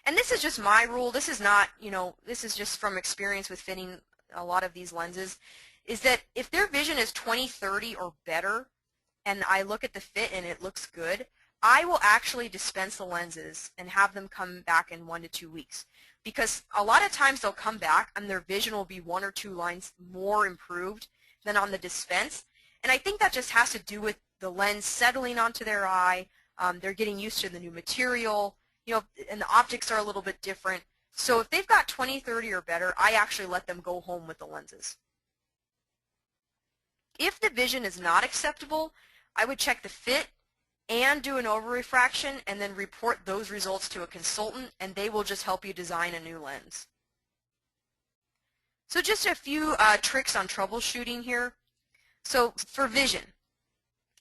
And this is just my rule. This is not, this is just from experience with fitting a lot of these lenses, is that if their vision is 20/30 or better, and I look at the fit and it looks good, I will actually dispense the lenses and have them come back in 1 to 2 weeks. Because a lot of times they'll come back and their vision will be 1 or 2 lines more improved than on the dispense. And I think that just has to do with the lens settling onto their eye. They're getting used to the new material, and the optics are a little bit different. So if they've got 20/30 or better, I actually let them go home with the lenses. If the vision is not acceptable, I would check the fit and do an over-refraction and then report those results to a consultant, and they will just help you design a new lens. So just a few tricks on troubleshooting here. So for vision,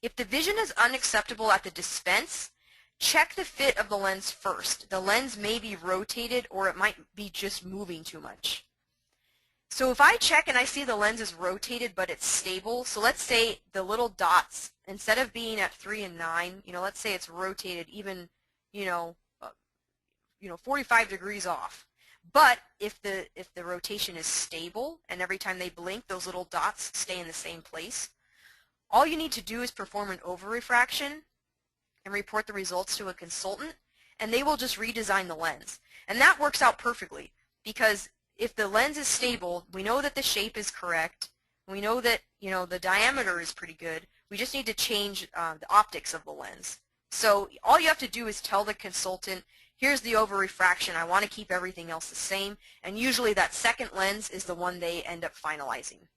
if the vision is unacceptable at the dispense, check the fit of the lens first. The lens may be rotated or it might be just moving too much. So if I check and I see the lens is rotated but it's stable, so let's say the little dots, instead of being at 3 and 9, let's say it's rotated even, 45 degrees off. But if the rotation is stable and every time they blink those little dots stay in the same place, all you need to do is perform an over-refraction and report the results to a consultant, and they will just redesign the lens. And that works out perfectly because if the lens is stable, we know that the shape is correct, we know that the diameter is pretty good, we just need to change the optics of the lens. So all you have to do is tell the consultant, here's the over-refraction. I want to keep everything else the same. And usually that second lens is the one they end up finalizing.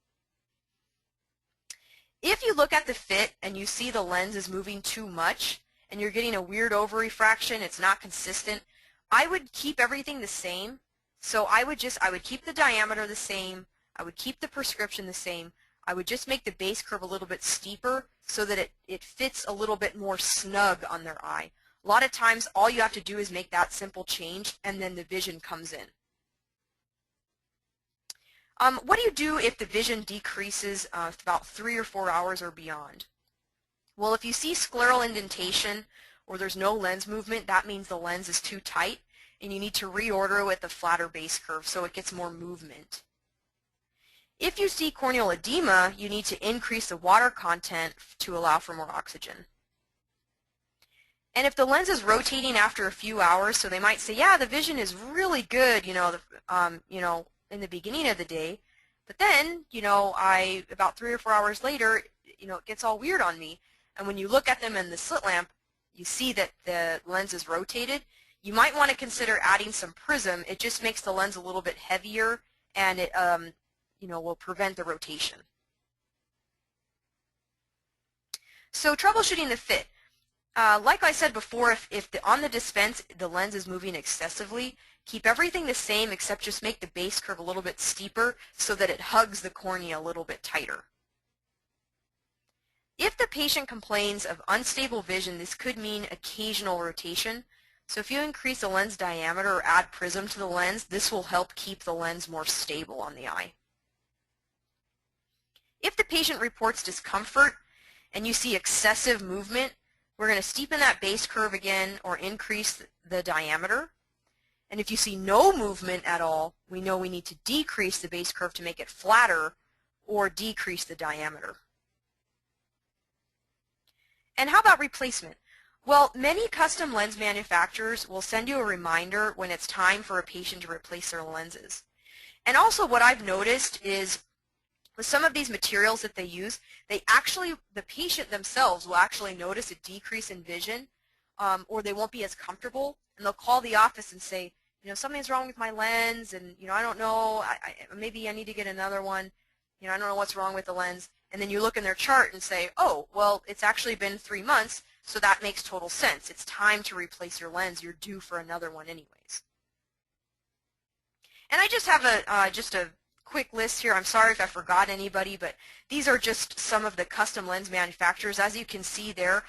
If you look at the fit and you see the lens is moving too much and you're getting a weird over-refraction, it's not consistent, I would keep everything the same. So I would keep the diameter the same, I would keep the prescription the same, I would just make the base curve a little bit steeper so that it fits a little bit more snug on their eye. A lot of times all you have to do is make that simple change and then the vision comes in. What do you do if the vision decreases about 3 or 4 hours or beyond? Well, if you see scleral indentation or there's no lens movement, that means the lens is too tight and you need to reorder it with a flatter base curve so it gets more movement. If you see corneal edema, you need to increase the water content to allow for more oxygen. And if the lens is rotating after a few hours, so they might say, yeah, the vision is really good, in the beginning of the day, but then, about 3 or 4 hours later, it gets all weird on me. And when you look at them in the slit lamp, you see that the lens is rotated. You might want to consider adding some prism. It just makes the lens a little bit heavier, and it, will prevent the rotation. So troubleshooting the fit. Like I said before, if on the dispense the lens is moving excessively, keep everything the same except just make the base curve a little bit steeper so that it hugs the cornea a little bit tighter. If the patient complains of unstable vision, this could mean occasional rotation. So if you increase the lens diameter or add prism to the lens, this will help keep the lens more stable on the eye. If the patient reports discomfort and you see excessive movement, we're going to steepen that base curve again or increase the diameter. And if you see no movement at all, we know we need to decrease the base curve to make it flatter or decrease the diameter. And how about replacement? Well, many custom lens manufacturers will send you a reminder when it's time for a patient to replace their lenses. And also what I've noticed is with some of these materials that they use, the patient themselves will actually notice a decrease in vision, or they won't be as comfortable, and they'll call the office and say, something's wrong with my lens, and I don't know, maybe I need to get another one, I don't know what's wrong with the lens. And then you look in their chart and say, oh, well, it's actually been 3 months, so that makes total sense. It's time to replace your lens. You're due for another one anyways. And I just have a quick list here. I'm sorry if I forgot anybody, but these are just some of the custom lens manufacturers. As you can see there,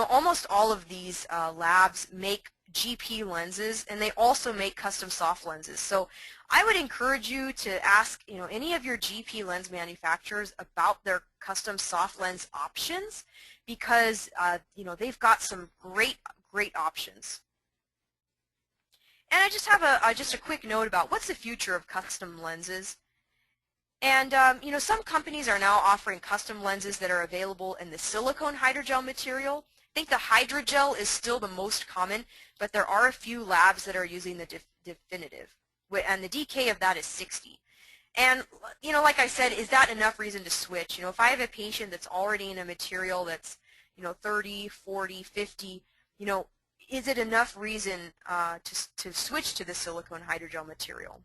almost all of these labs make GP lenses, and they also make custom soft lenses. So I would encourage you to ask any of your GP lens manufacturers about their custom soft lens options, because they've got some great options. And I just have a quick note about what's the future of custom lenses. And some companies are now offering custom lenses that are available in the silicone hydrogel material. I think the hydrogel is still the most common, but there are a few labs that are using the definitive, and the DK of that is 60. And like I said, is that enough reason to switch? If I have a patient that's already in a material that's 30, 40, 50, is it enough reason to switch to the silicone hydrogel material?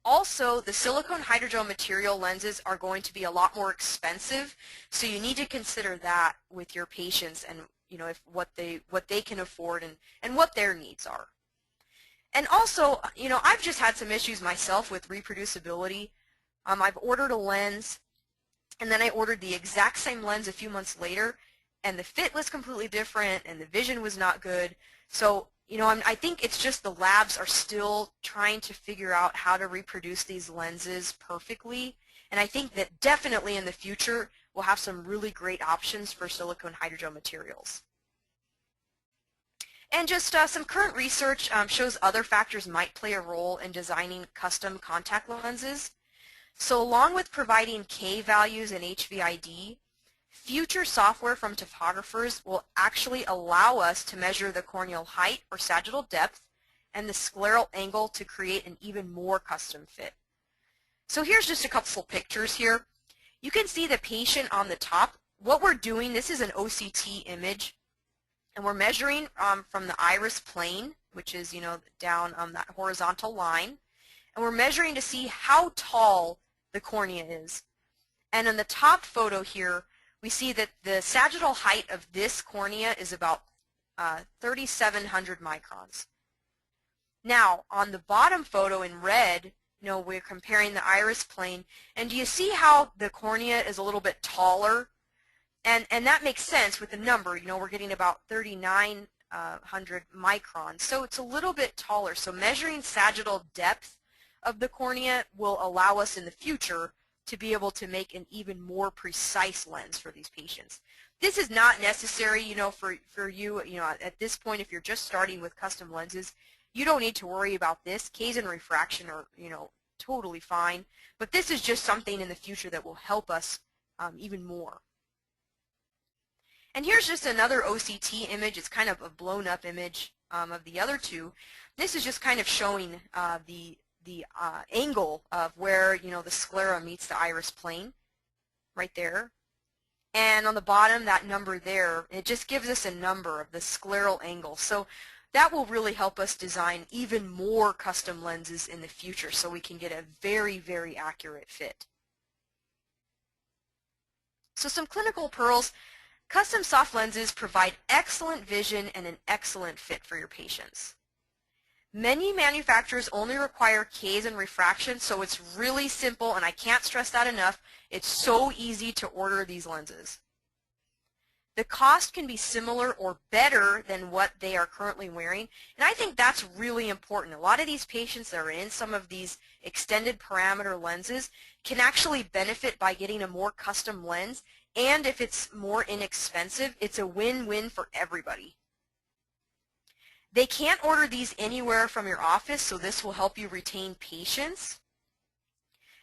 Also, the silicone hydrogel material lenses are going to be a lot more expensive, so you need to consider that with your patients and if what they can afford and what their needs are. And also, I've just had some issues myself with reproducibility. I've ordered a lens, and then I ordered the exact same lens a few months later, and the fit was completely different, and the vision was not good. So I think it's just the labs are still trying to figure out how to reproduce these lenses perfectly. And I think that definitely in the future we'll have some really great options for silicone hydrogel materials. And just some current research shows other factors might play a role in designing custom contact lenses. So along with providing K values and HVID, future software from topographers will actually allow us to measure the corneal height or sagittal depth and the scleral angle to create an even more custom fit. So here's just a couple pictures here. You can see the patient on the top. What we're doing, this is an OCT image. And we're measuring from the iris plane, which is, down that horizontal line. And we're measuring to see how tall the cornea is. And in the top photo here, we see that the sagittal height of this cornea is about 3,700 microns. Now, on the bottom photo in red, we're comparing the iris plane, and do you see how the cornea is a little bit taller? And that makes sense with the number. We're getting about 3,900 microns, so it's a little bit taller. So measuring sagittal depth of the cornea will allow us in the future to be able to make an even more precise lens for these patients. This is not necessary, for you, at this point, if you're just starting with custom lenses, you don't need to worry about this. K's and refraction are, totally fine, but this is just something in the future that will help us even more. And here's just another OCT image. It's kind of a blown up image of the other two. This is just kind of showing the angle of where, the sclera meets the iris plane, right there. And on the bottom, that number there, it just gives us a number of the scleral angle. So that will really help us design even more custom lenses in the future so we can get a very, very accurate fit. So some clinical pearls. Custom soft lenses provide excellent vision and an excellent fit for your patients. Many manufacturers only require Ks and refraction, so it's really simple, and I can't stress that enough. It's so easy to order these lenses. The cost can be similar or better than what they are currently wearing, and I think that's really important. A lot of these patients that are in some of these extended parameter lenses can actually benefit by getting a more custom lens, and if it's more inexpensive, it's a win-win for everybody. They can't order these anywhere from your office, so this will help you retain patients.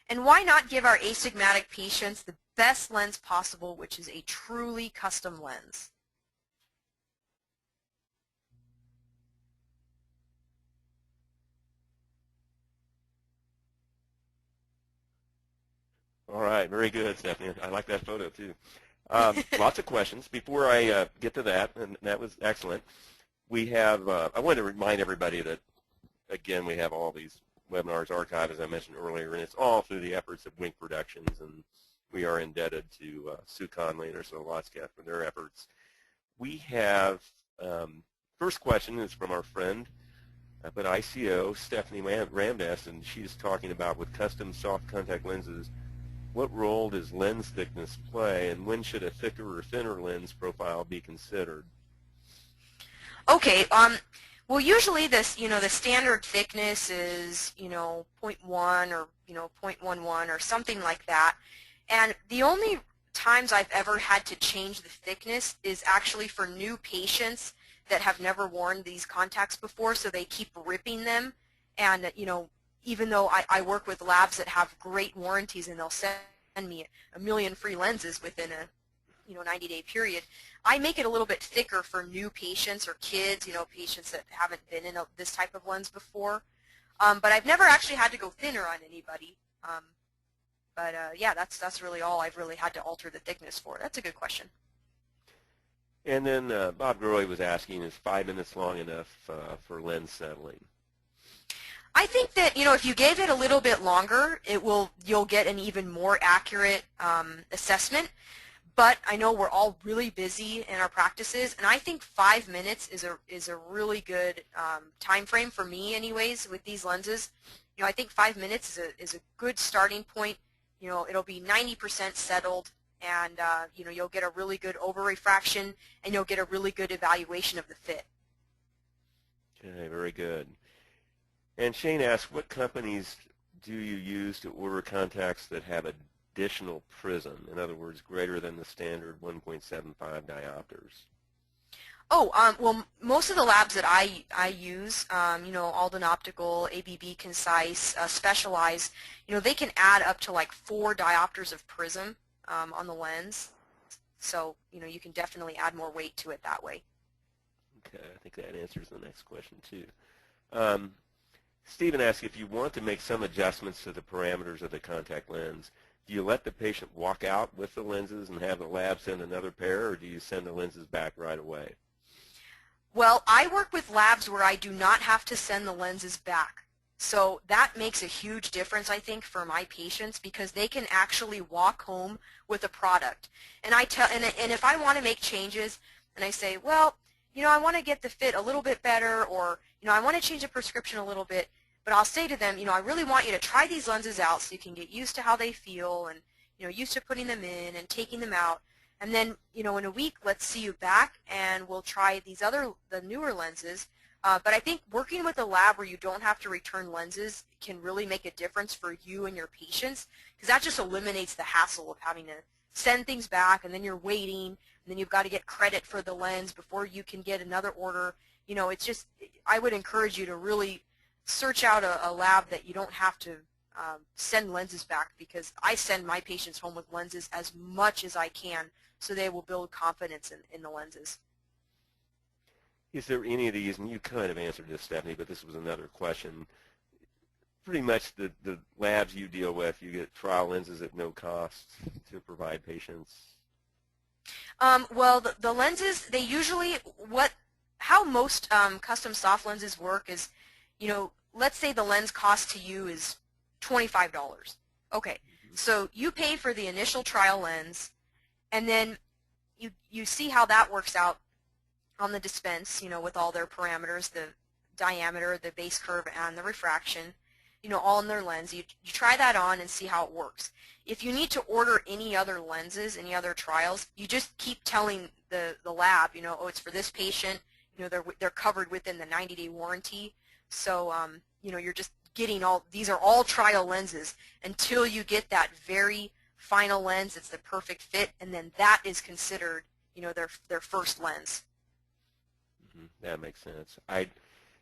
And why not give our astigmatic patients the best lens possible, which is a truly custom lens? All right, very good, Stephanie. I like that photo too. Lots of questions. Before I get to that, and that was excellent, we have, I wanted to remind everybody that, again, we have all these webinars archived, as I mentioned earlier, and it's all through the efforts of Wink Productions, and we are indebted to Sue Conley and Ursula Lotzkat for their efforts. We have, first question is from our friend, but ICO, Stephanie Ramdas, and she's talking about with custom soft contact lenses, what role does lens thickness play, and when should a thicker or thinner lens profile be considered? Okay, well, usually this, the standard thickness is, 0.1 or, 0.11 or something like that. And the only times I've ever had to change the thickness is actually for new patients that have never worn these contacts before, so they keep ripping them. And, even though I work with labs that have great warranties and they'll send me a million free lenses within a 90-day period, I make it a little bit thicker for new patients or kids, patients that haven't been in this type of lens before. But I've never actually had to go thinner on anybody. Yeah, that's really all I've really had to alter the thickness for. That's a good question. And then Bob Groy was asking, is 5 minutes long enough for lens settling? I think that, if you gave it a little bit longer, you'll get an even more accurate assessment. But I know we're all really busy in our practices, and I think 5 minutes is a really good time frame for me, anyways, with these lenses. I think 5 minutes is a good starting point. It'll be 90% settled, and you'll get a really good over refraction, and you'll get a really good evaluation of the fit. Okay, very good. And Shane asks, what companies do you use to order contacts that have additional prism, in other words, greater than the standard 1.75 diopters? Oh, well, most of the labs that I use, Alden Optical, ABB Concise, Specialized, they can add up to like 4 diopters of prism on the lens. So, you can definitely add more weight to it that way. Okay, I think that answers the next question too. Stephen asks, if you want to make some adjustments to the parameters of the contact lens, do you let the patient walk out with the lenses and have the lab send another pair, or do you send the lenses back right away? Well, I work with labs where I do not have to send the lenses back. So that makes a huge difference, I think, for my patients because they can actually walk home with a product. And and if I want to make changes and I say, well, I want to get the fit a little bit better, or, I want to change the prescription a little bit, but I'll say to them, I really want you to try these lenses out so you can get used to how they feel and, used to putting them in and taking them out. And then, in a week, let's see you back, and we'll try the newer lenses. But I think working with a lab where you don't have to return lenses can really make a difference for you and your patients, because that just eliminates the hassle of having to send things back, and then you're waiting, and then you've got to get credit for the lens before you can get another order. It's just, I would encourage you to really search out a lab that you don't have to send lenses back, because I send my patients home with lenses as much as I can so they will build confidence in the lenses. Is there any of these, and you kind of answered this, Stephanie, but this was another question, pretty much the labs you deal with, you get trial lenses at no cost to provide patients? Well, the lenses, they usually, how most custom soft lenses work is, let's say the lens cost to you is $25. Okay, so you pay for the initial trial lens, and then you see how that works out on the dispense, with all their parameters, the diameter, the base curve, and the refraction, all in their lens. You try that on and see how it works. If you need to order any other lenses, any other trials, you just keep telling the lab, oh, it's for this patient, they're covered within the 90-day warranty. So, you're just getting these are all trial lenses until you get that very final lens that's the perfect fit, and then that is considered, their first lens. That makes sense.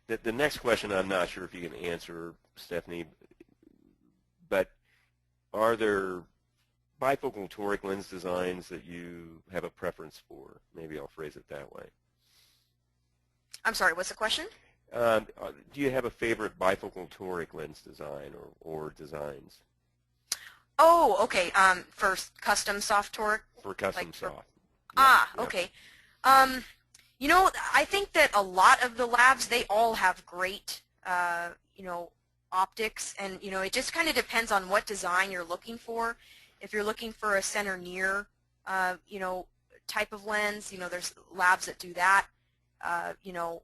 The next question, I'm not sure if you can answer, Stephanie, but are there bifocal toric lens designs that you have a preference for? Maybe I'll phrase it that way. I'm sorry, what's the question? Do you have a favorite bifocal toric lens design or designs? Oh, okay. For custom soft toric? For custom soft. Yeah. Yeah. Okay. I think that a lot of the labs, they all have great, optics, and, it just kind of depends on what design you're looking for. If you're looking for a center near, type of lens, there's labs that do that,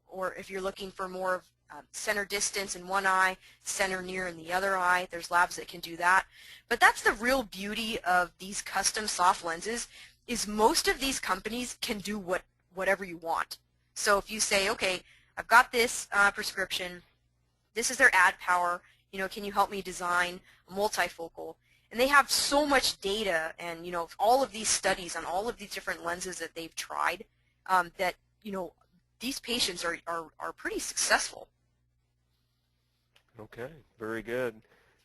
or if you're looking for more of center distance in one eye, center near in the other eye, there's labs that can do that. But that's the real beauty of these custom soft lenses, is most of these companies can do whatever you want. So if you say, okay, I've got this prescription, this is their ad power, can you help me design a multifocal? And they have so much data and, all of these studies on all of these different lenses that they've tried, that, these patients are pretty successful. Okay, very good.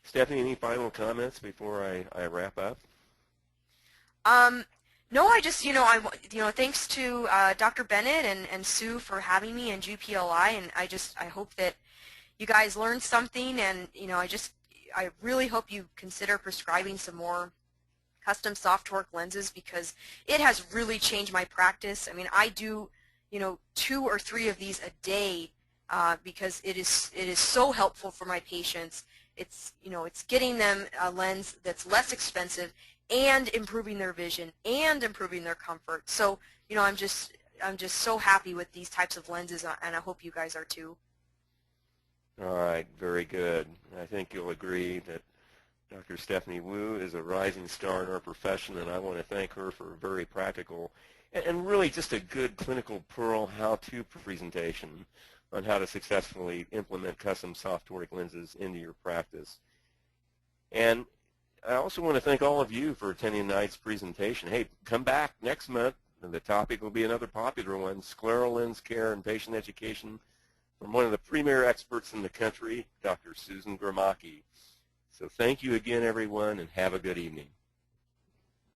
Stephanie, any final comments before I wrap up? No, I just, thanks to Dr. Bennett and Sue for having me and GPLI, and I hope that you guys learned something, and, I really hope you consider prescribing some more custom soft toric lenses, because it has really changed my practice. I mean, I do, 2 or 3 of these a day, because it is so helpful for my patients. It's, it's getting them a lens that's less expensive and improving their vision and improving their comfort. So, I'm just so happy with these types of lenses, and I hope you guys are too. All right, very good. I think you'll agree that Dr. Stephanie Wu is a rising star in our profession, and I want to thank her for a very practical and really just a good clinical pearl how-to presentation on how to successfully implement custom soft toric lenses into your practice. And I also want to thank all of you for attending tonight's presentation. Hey, come back next month, and the topic will be another popular one, scleral lens care and patient education, from one of the premier experts in the country, Dr. Susan Gramacki. So thank you again, everyone, and have a good evening.